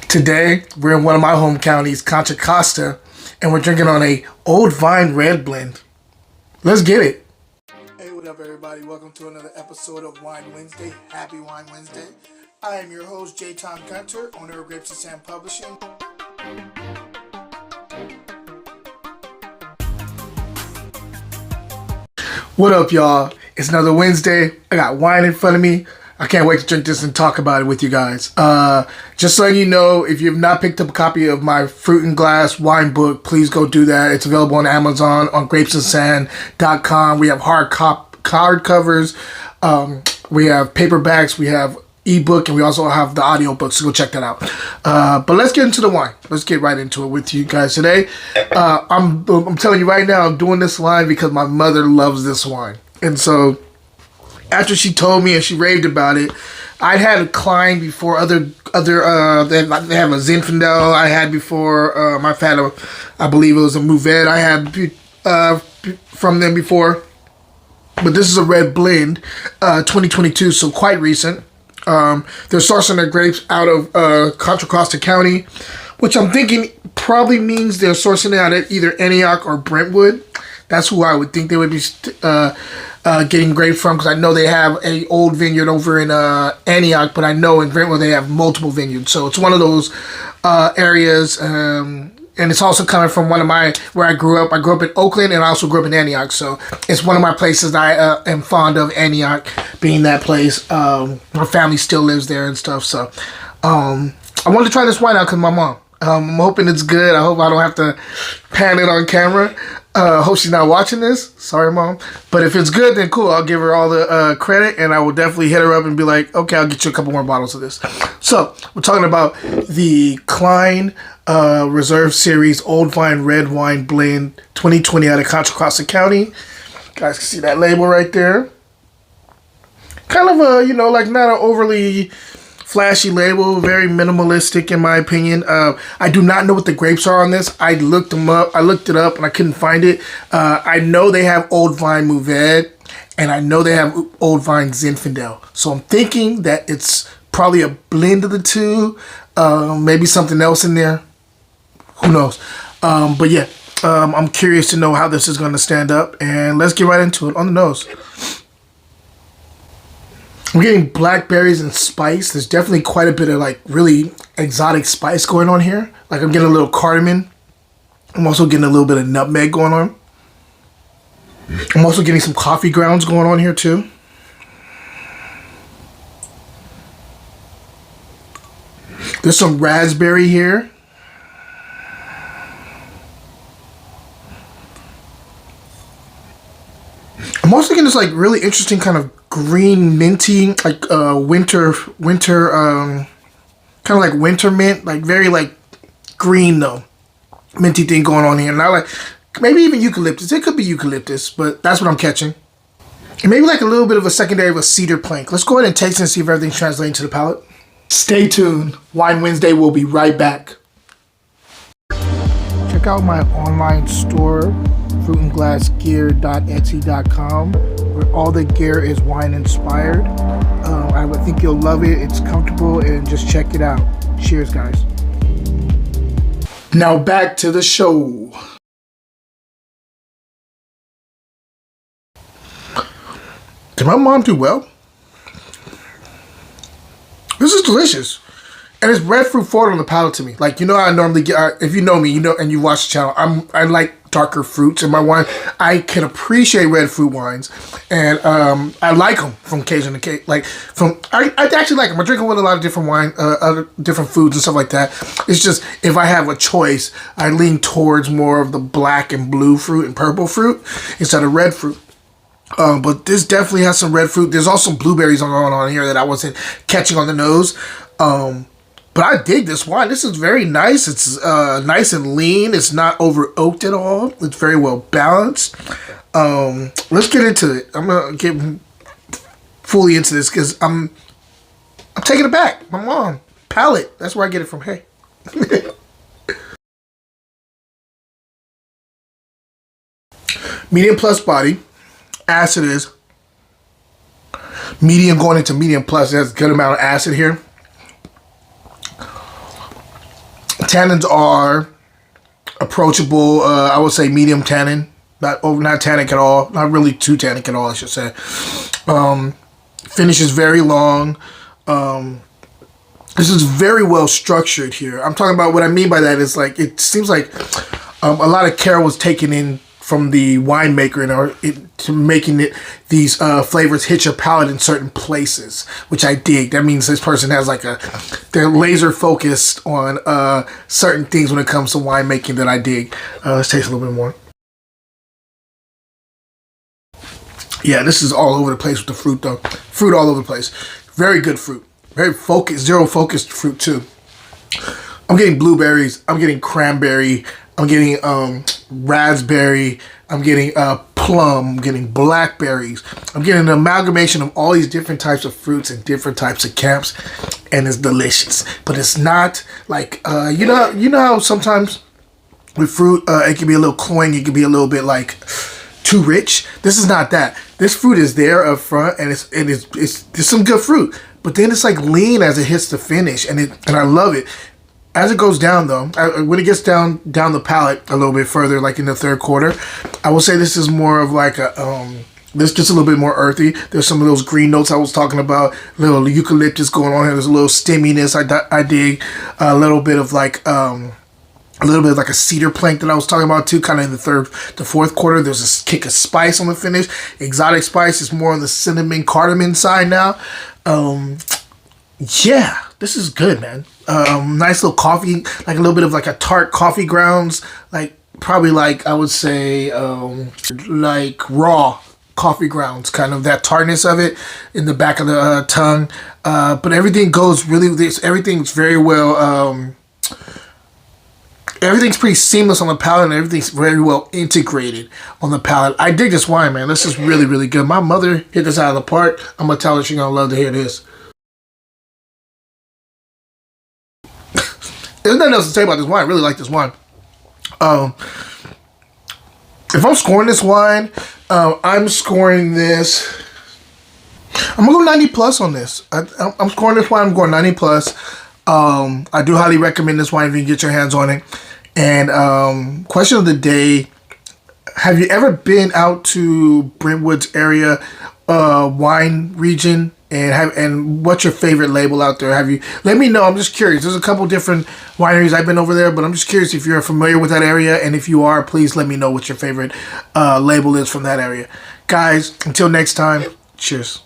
Today, we're in one of my home counties, Contra Costa, and we're drinking on a Old Vine Red Blend. Let's get it. Hey, what up, everybody? Welcome to another episode of Wine Wednesday. Happy Wine Wednesday. I am your host, J. Tom Gunter, owner of Grapes and Sand Publishing. What up, y'all? It's another Wednesday. I got wine in front of me. I can't wait to drink this and talk about it with you guys. Just letting you know, if you've not picked up a copy of my Fruit and Glass wine book, please go do that. It's available on Amazon, on grapesandsand.com. We have hardcovers, we have paperbacks, we have ebook, and we also have the audiobook, so go check that out. But let's get into the wine. Let's get right into it with you guys today. I'm telling you right now, I'm doing this wine because my mother loves this wine. And so after she told me and she raved about it, I'd had a Cline before. They have a Zinfandel I had before. I've had I believe it was a Mourvedre I had from them before. But this is a red blend, 2022, so quite recent. They're sourcing their grapes out of Contra Costa County, which I'm thinking probably means they're sourcing it out at either Antioch or Brentwood. That's who I would think they would be getting grapes from, because I know they have a old vineyard over in Antioch, but I know in Brentwood they have multiple vineyards. So it's one of those areas, and it's also coming from where I grew up. I grew up in Oakland, and I also grew up in Antioch. So it's one of my places that I am fond of, Antioch being that place. My family still lives there and stuff. So I wanted to try this wine out because my mom. I'm hoping it's good. I hope I don't have to pan it on camera. Hope she's not watching this. Sorry, Mom. But if it's good, then cool. I'll give her all the credit, and I will definitely hit her up and be like, okay, I'll get you a couple more bottles of this. So we're talking about the Cline Reserve Series Old Vine Red Wine Blend 2020 out of Contra Costa County. You guys can see that label right there. Kind of a, like not an overly flashy label, very minimalistic in my opinion. I do not know what the grapes are on this. I looked them up. I looked it up and I couldn't find it. I know they have Old Vine Mourvedre, and I know they have Old Vine Zinfandel. So I'm thinking that it's probably a blend of the two. Maybe something else in there. Who knows? But yeah, I'm curious to know how this is going to stand up. And let's get right into it. On the nose, I'm getting blackberries and spice. There's definitely quite a bit of like really exotic spice going on here. Like I'm getting a little cardamom. I'm also getting a little bit of nutmeg going on. I'm also getting some coffee grounds going on here too. There's some raspberry here. I'm also getting this like really interesting kind of green minty, like winter kind of like winter mint, like very like green though, minty thing going on here. And I like maybe even eucalyptus. It could be eucalyptus, but that's what I'm catching. And maybe like a little bit of a secondary of a cedar plank. Let's go ahead and taste and see if everything's translating to the palate. Stay tuned. Wine Wednesday will be right back. Check out my online store, fruitandglassgear.etsy.com, where all the gear is wine inspired. I would think you'll love it. It's comfortable, and just check it out. Cheers, guys. Now back to the show. Did my mom do well? This is delicious. And it's red fruit forward on the palate to me. Like, I normally get, if you know me, and you watch the channel, I like darker fruits in my wine. I can appreciate red fruit wines, and I like them from occasion to occasion. I actually like them. I drink them with a lot of different wine, other different foods and stuff like that. It's just, if I have a choice, I lean towards more of the black and blue fruit and purple fruit instead of red fruit. But this definitely has some red fruit. There's also some blueberries going on here that I wasn't catching on the nose. But I dig this wine. This is very nice. It's nice and lean. It's not over oaked at all. It's very well balanced. Let's get into it. I'm gonna get fully into this because I'm taking it back. My mom palate. That's where I get it from. Hey. Medium plus body. Acid is medium going into medium plus. There's a good amount of acid here. Tannins are approachable. I would say medium tannin, not tannic at all, not really too tannic at all, I should say. Finish is very long. This is very well structured here. I'm talking about what I mean by that is like it seems like a lot of care was taken in from the winemaker to making these flavors hit your palate in certain places, which I dig. That means this person has they're laser focused on certain things when it comes to winemaking that I dig. Let's taste a little bit more. Yeah, this is all over the place with the fruit though. Fruit all over the place. Very good fruit. Very focused, zero focused fruit too. I'm getting blueberries. I'm getting cranberry. I'm getting raspberry. I'm getting plum. I'm getting blackberries. I'm getting an amalgamation of all these different types of fruits and different types of camps, and it's delicious. But it's not like you know how sometimes with fruit it can be a little cloying. It can be a little bit like too rich. This is not that. This fruit is there up front, and it's some good fruit. But then it's like lean as it hits the finish, and I love it. As it goes down, though, when it gets down the palate a little bit further, like in the third quarter, I will say this is more of like this gets a little bit more earthy. There's some of those green notes I was talking about, a little eucalyptus going on here. There's a little stemminess I dig, a little bit of like a cedar plank that I was talking about too, kind of in the fourth quarter. There's a kick of spice on the finish. Exotic spice is more on the cinnamon cardamom side now. Yeah, this is good, man. Nice little coffee, like a little bit of like a tart coffee grounds, like probably like I would say like raw coffee grounds, kind of that tartness of it in the back of the tongue. But everything goes really, everything's very well, everything's pretty seamless on the palate, and everything's very well integrated on the palate. I dig this wine, man. This is really, really good. My mother hit this out of the park. I'm going to tell her she's going to love to hear this. There's nothing else to say about this wine. I really like this wine. If I'm scoring this wine, I'm scoring this. I'm going to go 90 plus on this. I'm scoring this wine. I'm going 90 plus. I do highly recommend this wine if you can get your hands on it. And question of the day: have you ever been out to Brentwood's area, wine region, and what's your favorite label out there? Have you? Let me know. I'm just curious. There's a couple different wineries I've been over there, but I'm just curious if you're familiar with that area, and if you are, please let me know what your favorite label is from that area. Guys, until next time, cheers.